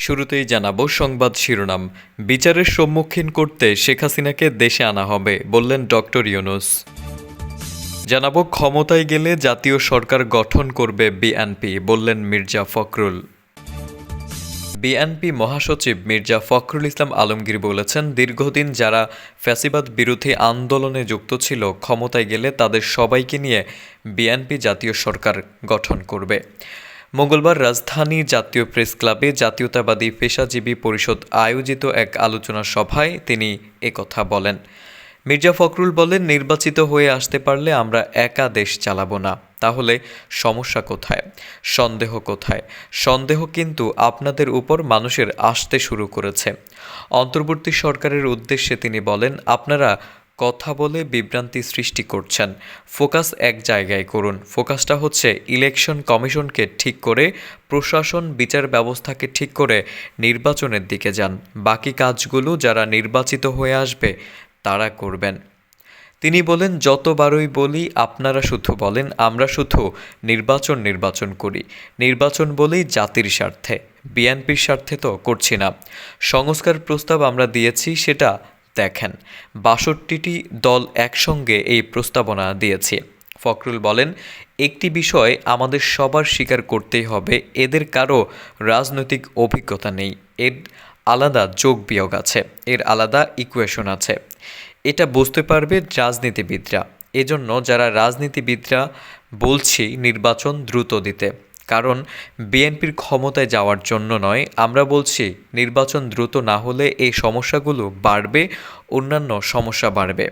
শুরুতেই জানাবো সংবাদ শিরোনাম। বিচারের সম্মুখীন করতে শেখ হাসিনাকে দেশে আনা হবে, বললেন ডক্টর ইউনূস। জানাবো ক্ষমতায় গেলে জাতীয় সরকার গঠন করবে বিএনপি, বললেন মির্জা ফখরুল। বিএনপি মহাসচিব মির্জা ফখরুল ইসলাম আলমগীর বলেছেন, দীর্ঘদিন যারা ফ্যাসিবাদ বিরোধী আন্দোলনে যুক্ত ছিল, ক্ষমতায় গেলে তাদের সবাইকে নিয়ে বিএনপি জাতীয় সরকার গঠন করবে। মঙ্গলবার রাজধানী জাতীয় প্রেস ক্লাবে জাতীয়তাবাদী পেশাজীবী পরিষদ আয়োজিত এক আলোচনা সভায় তিনি একথা বলেন। মির্জা ফখরুল বলেন, নির্বাচিত হয়ে আসতে পারলে আমরা একা দেশ চালাবো না। তাহলে সমস্যা কোথায়? সন্দেহ কোথায়? সন্দেহ কিন্তু আপনাদের উপর মানুষের আসতে শুরু করেছে। অন্তর্বর্তী সরকারের উদ্দেশ্যে তিনি বলেন, আপনারা কথা বলে বিভ্রান্তি সৃষ্টি করছেন। ফোকাস এক জায়গায় করুন। ফোকাসটা হচ্ছে ইলেকশন কমিশনকে ঠিক করে, প্রশাসন বিচার ব্যবস্থাকে ঠিক করে নির্বাচনের দিকে যান। বাকি কাজগুলো যারা নির্বাচিত হয়ে আসবে তারা করবেন। তিনি বলেন, যতবারই বলি আপনারা শুধু বলেন আমরা শুধু নির্বাচন করি। নির্বাচন বলেই জাতির স্বার্থে, বিএনপির স্বার্থে তো করছি না। সংস্কার প্রস্তাব আমরা দিয়েছি, সেটা দেখেন। ৬২টি দল একসঙ্গে এই প্রস্তাবনা দিয়েছি। ফখরুল বলেন, একটি বিষয় আমাদের সবার স্বীকার করতেই হবে, এদের কারো রাজনৈতিক অভিজ্ঞতা নেই। এর আলাদা যোগ বিয়োগ আছে, এর আলাদা ইকুয়েশন আছে। এটা বুঝতে পারবে রাজনীতিবিদরা। এজন্য যারা রাজনীতিবিদরা বলছি নির্বাচন দ্রুত দিতে, কারণ বিএনপির ক্ষমতায় যাওয়ার জন্য নয়। আমরা বলছি নির্বাচন দ্রুত না হলে এই সমস্যাগুলো বাড়বে, অন্যান্য সমস্যা বাড়বে।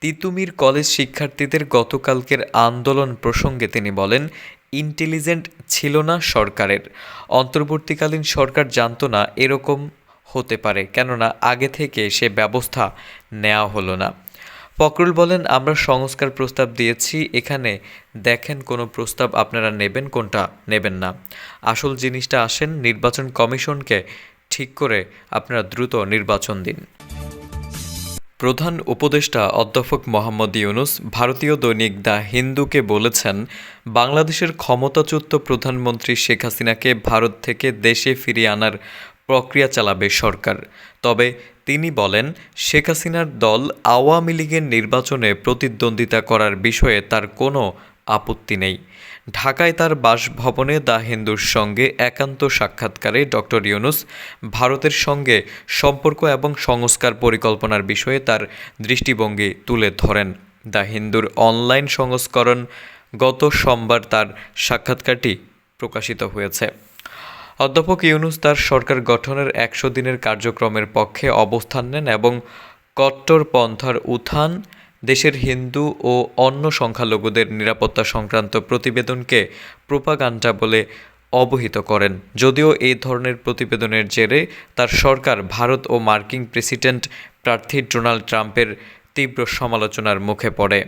তিতুমির কলেজ শিক্ষার্থীদের গতকালকের আন্দোলন প্রসঙ্গে তিনি বলেন, ইন্টেলিজেন্ট ছিল না সরকারের। অন্তর্বর্তীকালীন সরকার জানতো না এরকম হতে পারে, কেননা আগে থেকে সে ব্যবস্থা নেওয়া হলো না। ফখরুল বলেন, আমরা সংস্কার প্রস্তাব দিয়েছি, এখানে দেখেন কোনো প্রস্তাব আপনারা নেবেন, কোনটা নেবেন না। আসল জিনিসটা আসেন, নির্বাচন কমিশনকে ঠিক করে আপনারা দ্রুত নির্বাচন দিন। প্রধান উপদেষ্টা অধ্যাপক মোহাম্মদ ইউনূস ভারতীয় দৈনিক দ্য হিন্দুকে বলেছেন, বাংলাদেশের ক্ষমতাচ্যুত প্রধানমন্ত্রী শেখ হাসিনাকে ভারত থেকে দেশে ফিরিয়ে আনার প্রক্রিয়া চালাবে সরকার। তবে তিনি বলেন, শেখ হাসিনার দল আওয়ামী লীগের নির্বাচনে প্রতিদ্বন্দ্বিতা করার বিষয়ে তার কোনো আপত্তি নেই। ঢাকায় তার বাসভবনে দ্য হিন্দুর সঙ্গে একান্ত সাক্ষাৎকারে ডক্টর ইউনূস ভারতের সঙ্গে সম্পর্ক এবং সংস্কার পরিকল্পনার বিষয়ে তার দৃষ্টিভঙ্গি তুলে ধরেন। দ্য হিন্দুর অনলাইন সংস্করণ গত সোমবার তার সাক্ষাৎকারটি প্রকাশিত হয়েছে। অধ্যাপক ইউনূস তার সরকার গঠনের ১০০ দিনের কার্যক্রমের পক্ষে অবস্থান নেন এবং কট্টরপন্থার উত্থান, দেশের হিন্দু ও অন্য সংখ্যালঘুদের নিরাপত্তা সংক্রান্ত প্রতিবেদনকে প্রোপাগান্ডা বলে অবহিত করেন। যদিও এই ধরনের প্রতিবেদনের জেরে তার সরকার ভারত ও মার্কিন প্রেসিডেন্ট প্রার্থী ডোনাল্ড ট্রাম্পের তীব্র সমালোচনার মুখে পড়ে।